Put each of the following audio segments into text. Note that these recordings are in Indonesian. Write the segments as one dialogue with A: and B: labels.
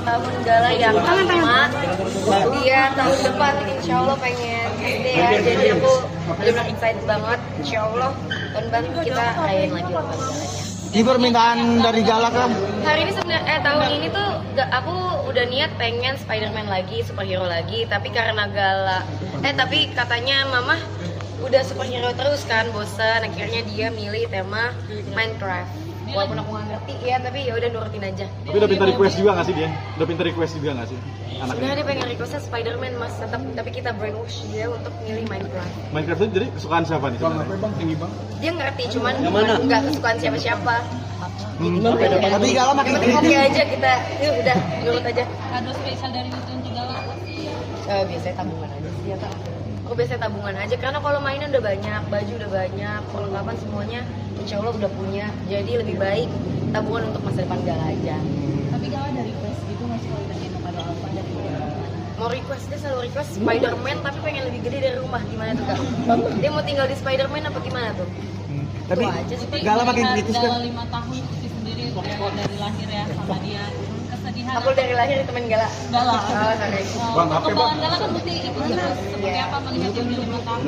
A: tahun gala yang pertama. Dia tahun depan insya Allah pengen SD ya, jadi aku benar excited banget. Insya Allah tahun depan kita rayain lagi ulang galanya.
B: Ini permintaan dari Gala kah?
A: Hari ini sebenarnya tahun ini tuh aku udah niat pengen Spider-Man lagi, superhero lagi, tapi karena gala tapi katanya Mama udah superhero terus kan, bosan, akhirnya dia milih tema Minecraft. Walaupun aku nggak ngerti ya, tapi ya udah nurutin aja.
C: Tapi udah pintar request juga nggak sih dia? Udah pintar request juga nggak sih?
A: Sebenarnya dia pengen requestnya Spider-Man mas, tapi kita brainwash dia untuk milih Minecraft.
C: Minecraft itu jadi kesukaan siapa nih? Tinggi bang.
A: Dia ngerti, cuman nggak kesukaan siapa-siapa.
B: Tapi Gala makin
A: Yang penting oke aja kita, yuk udah nurut aja.
D: Kado spesial dari Witun juga lah.
A: Biasanya tabungan aja sih ya Kak. Aku biasanya tabungan aja karena kalau mainan udah banyak, baju udah banyak, perlengkapan semuanya insya Allah udah punya. Jadi lebih baik tabungan untuk masa depan Gala aja.
D: Tapi Gala dari request gitu masih kalau ditanya kado apa dari
A: Mau request, dia selalu request Spider-Man tapi pengen lebih gede dari rumah. Gimana tuh Kak? Dia mau tinggal di Spider-Man apa gimana tuh?
B: Tapi
A: Itu aja sih.
B: Gala makin kritis kan?
D: Gala 5 tahun Uti sendiri dari lahir ya sama dia. Kesedihan.
A: Aku dari lahir temen Gala.
D: Gala.
A: Oh, sorry.
C: Bang, apa,
D: Perkembangan Gala kan Uti ikut terus. Seperti apa melihat dia udah 5 tahun?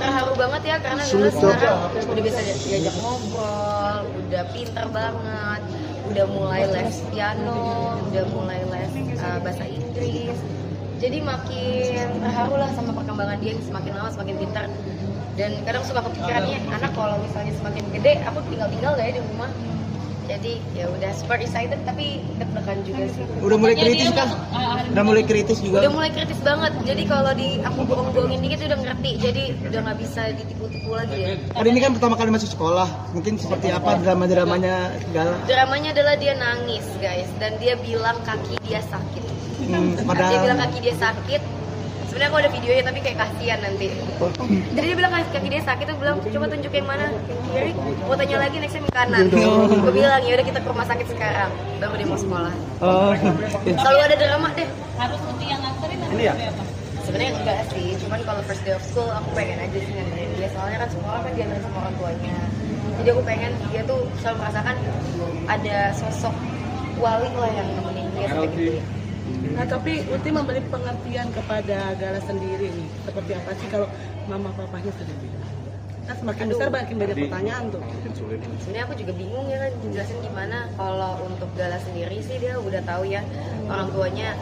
A: Terharu banget ya karena Gala sekarang udah bisa diajak ngobrol, udah pinter banget, udah mulai les piano, udah mulai les bahasa Inggris. Jadi makin terharu lah sama perkembangan dia, semakin lama semakin pintar. Dan kadang suka kepikirannya, anak kalau misalnya semakin gede, aku tinggal gak ya di rumah? Jadi ya udah super excited tapi deg-degan juga sih.
B: Udah mulai kritis kan? Udah mulai kritis juga.
A: Udah mulai kritis banget. Jadi kalau aku bohong-bohongin dikit udah ngerti. Jadi udah nggak bisa ditipu-tipu lagi ya.
B: Hari ini kan pertama kali masuk sekolah. Mungkin seperti apa drama-dramanya Gala?
A: Dramanya adalah dia nangis guys dan dia bilang kaki dia sakit. Dia bilang kaki dia sakit. Sebenarnya aku ada videonya tapi kayak kasihan nanti. Jadi dia bilang kaki dia sakit, tuh bilang coba tunjuk yang mana, yang kiri. Mau tanya lagi next time yang kanan. Gue bilang ya udah kita ke rumah sakit sekarang. Baru dia mau sekolah. Selalu ada drama deh.
D: Harus Uti yang nganterin atau
C: Ini ya?
D: apa?
A: Sebenarnya enggak sih, cuman kalau first day of school aku pengen aja sih nganterin dia. Soalnya kan sekolah kan diantarin sama orang tuanya. Jadi aku pengen dia tuh selalu merasakan ada sosok wali lah yang nemenin dia sampai gede.
E: Nah tapi Uti memberi pengertian kepada Gala sendiri nih, seperti apa sih kalau mama papanya sudah bilang? Kan semakin besar makin banyak pertanyaan tuh.
A: Sebenarnya aku juga bingung ya kan jelasin gimana. Kalau untuk Gala sendiri sih dia udah tahu ya orang tuanya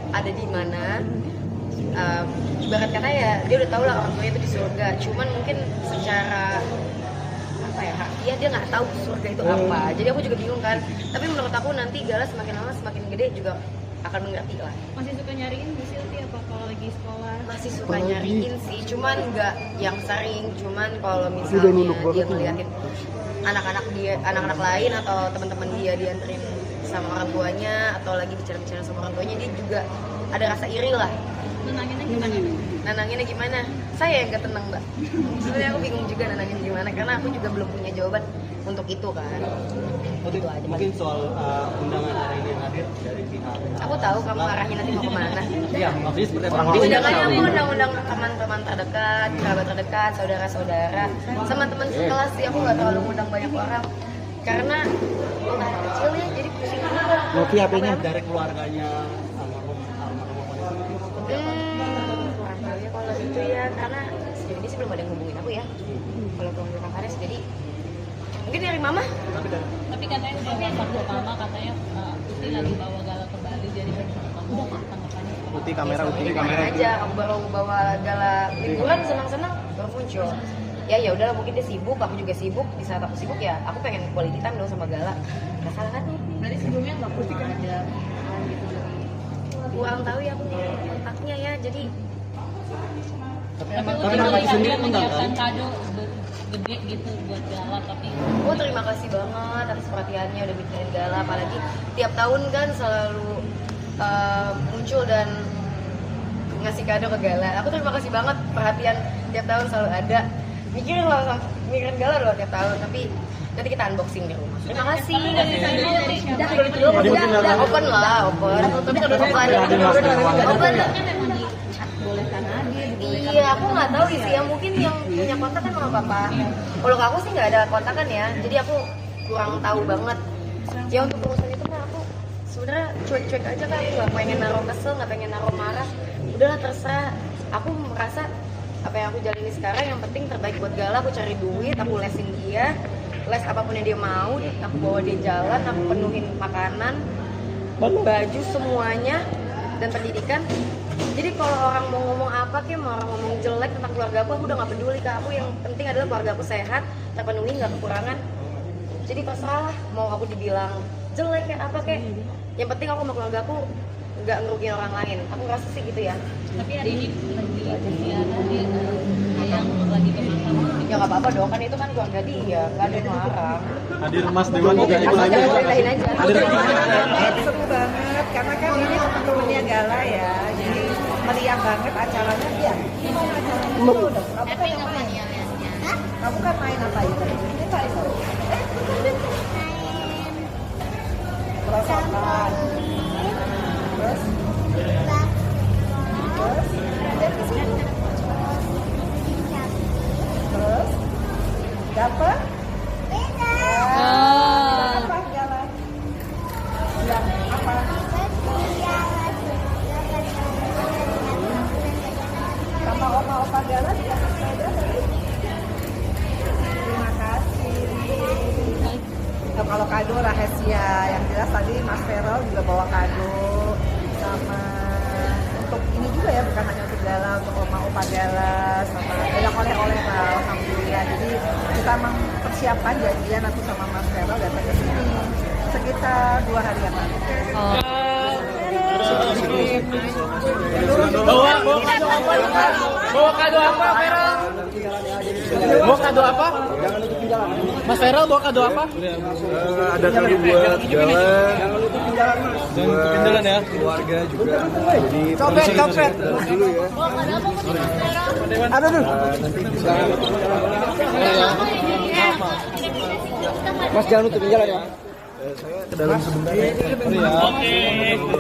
A: ada di mana. Ibarat kata ya dia udah tahu lah orang tuanya itu di surga. Cuman mungkin secara apa ya harfiah dia nggak tahu surga itu apa. Jadi aku juga bingung kan. Tapi menurut aku nanti Gala semakin lama semakin gede juga akan mengerti lah.
D: Masih suka nyariin di Silti apa kalau lagi sekolah?
A: Masih suka nyariin sih, cuman nggak yang sering. Cuman kalau misalnya dia ngeliatin anak-anak lain atau teman-teman dia dianterin sama orang tuanya atau lagi bicara-bicara sama orang tuanya, dia juga ada rasa iri lah. Nenanginnya gimana? Saya yang gak tenang mbak. Sebenarnya aku bingung juga nenangin gimana karena aku juga belum punya jawaban untuk itu kan. Itu aja.
F: Mungkin soal undangan hari ini yang hadir dari pihak.
A: Aku tahu kamu arahnya nanti mau kemana.
F: Iya, maksudnya seperti apa?
A: Undangannya aku undang-undang teman-teman terdekat, kerabat terdekat, saudara-saudara, sama teman sekelas sih. Aku nggak terlalu ngundang banyak orang karena anak kecil ya, jadi pusing juga.
B: Novi HP-nya
F: Dari keluarganya almarhum
A: Kurang tahu ya kalau itu ya, karena sejauh ini sih belum ada yang hubungin aku ya. Kalau keluarga Kak Ares, jadi mungkin dari mama.
D: Tapi katanya udah masak pertama katanya Uti lagi bawa Gala ke Bali jadi kamu tanggapannya
F: Uti kamera.
A: Aja aku baru bawa Gala liburan senang-senang baru muncul. Ya udahlah mungkin dia sibuk, aku juga sibuk. Di saat aku sibuk ya aku pengen quality time dong sama Gala. Nggak salah kan?
D: Berarti sebelumnya nggak putih kan ada gitu dari
A: Kurang tahu ya aku kontaknya ya, jadi
D: tapi Uti melihat dia menyiapkan kado gede gitu buat Gala tapi
A: terima kasih banget atas perhatiannya udah bikinin Gala, apalagi tiap tahun kan selalu muncul dan ngasih kado ke Gala. Aku terima kasih banget perhatian tiap tahun selalu ada. Mikirin Gala loh tiap tahun, tapi nanti kita unboxing di rumah. Terima kasih. Udah open lah, open. Iya, aku nggak tahu sih. Yang mungkin yang punya kontak kan sama papa. Kalau aku sih nggak ada kontakan ya, jadi aku kurang tahu banget. Ya untuk urusan itu kan aku sebenarnya cuek-cuek aja kan, nggak pengen naruh kesel, nggak pengen naruh marah, udahlah terserah. Aku merasa apa yang aku jalani sekarang yang penting terbaik buat Gala. Aku cari duit, aku lesin dia, les apapun yang dia mau, aku bawa dia jalan, aku penuhin makanan, baju semuanya, dan pendidikan. Jadi kalau orang mau ngomong apa kayak mau orang ngomong jelek tentang keluarga aku udah nggak peduli ke aku. Yang penting adalah keluarga aku sehat, terpenuhi, nggak kekurangan. Jadi terserah lah mau aku dibilang jelek kayak apa kayak, yang penting aku sama keluarga aku nggak ngerugiin orang lain. Aku ngerasa sih gitu ya.
D: Tapi hari ini lagi Tiara dia yang lagi ke makam.
A: Ya nggak apa-apa dong, kan itu kan keluarga dia, nggak ada yang larang.
C: Hadir Mas Dewan juga ikut
A: Asal
C: aja.
A: jangan bolehin aja.
G: Seru banget karena kan ini temen-temennya Gala ya, jadi meriah banget acaranya. Iya, gimana acaranya? Dulu dong. Kamu kan yang main. Kamu kan main apa itu? Ini Pak itu. Perosotan. Terus? Terus? Dapat? Apa Gala? Bilang apa? Sama opa-opa Gala dikasih sepeda tadi. Terima kasih. Nah, kalau kado rahasia, yang jelas tadi Mas Ferel juga bawa kado sama untuk ini juga ya, bukan hanya untuk Gala, untuk opa-opa Gala, sama banyak oleh-oleh lah, alhamdulillah. Jadi kita mempersiapkan janjian aku sama Mas Ferel datang ke sini sekitar 2 hari yang lalu.
B: Bawa kado apa, Feral? Bawa kado apa? Mas Feral bawa kado apa?
H: Ada kado buat Gala,
B: Jangan ya.
H: keluarga juga. Jadi
B: Copet.
H: dulu ya.
B: Ada tuh.
H: Nanti bisa.
B: Mas jangan nutup jalan ya.
H: Saya ke dalam sebentar. Oke.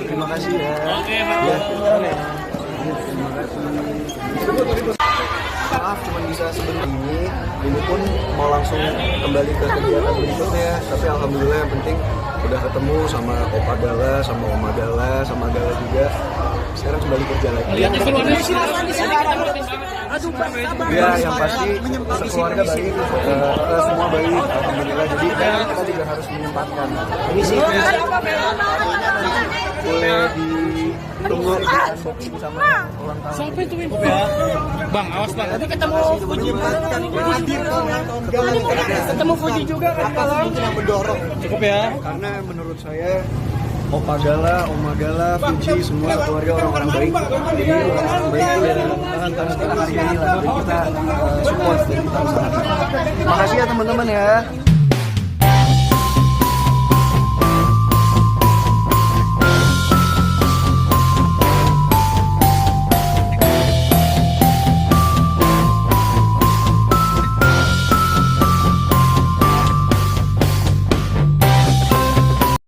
H: Terima kasih ya. Oke, ya. Terima kasih. Maaf cuma bisa sebentar ini pun mau langsung kembali ke kegiatan berikutnya, tapi alhamdulillah yang penting udah ketemu sama Opa Gala, sama Oma Gala, sama Gala juga. Sekarang kembali kerja lagi. Ya, yang pasti sekeluarga baik, semua baik, alhamdulillah. Jadi kita juga harus menyempatkan. Ini sih boleh ditunggu sama ulang tahun.
B: Sampai tuh Bang, awas Bang. Nanti ketemu Fuji. Ketemu Fuji juga kan kalau
H: yang mendorong.
B: cukup ya.
H: Karena menurut saya Opa Gala, Oma Gala, Fuji, semua keluarga orang-orang baik. Jadi orang-orang baik itu ya kita hargai lah, dan kita support dan kita usahakan. Terima kasih ya teman-teman ya.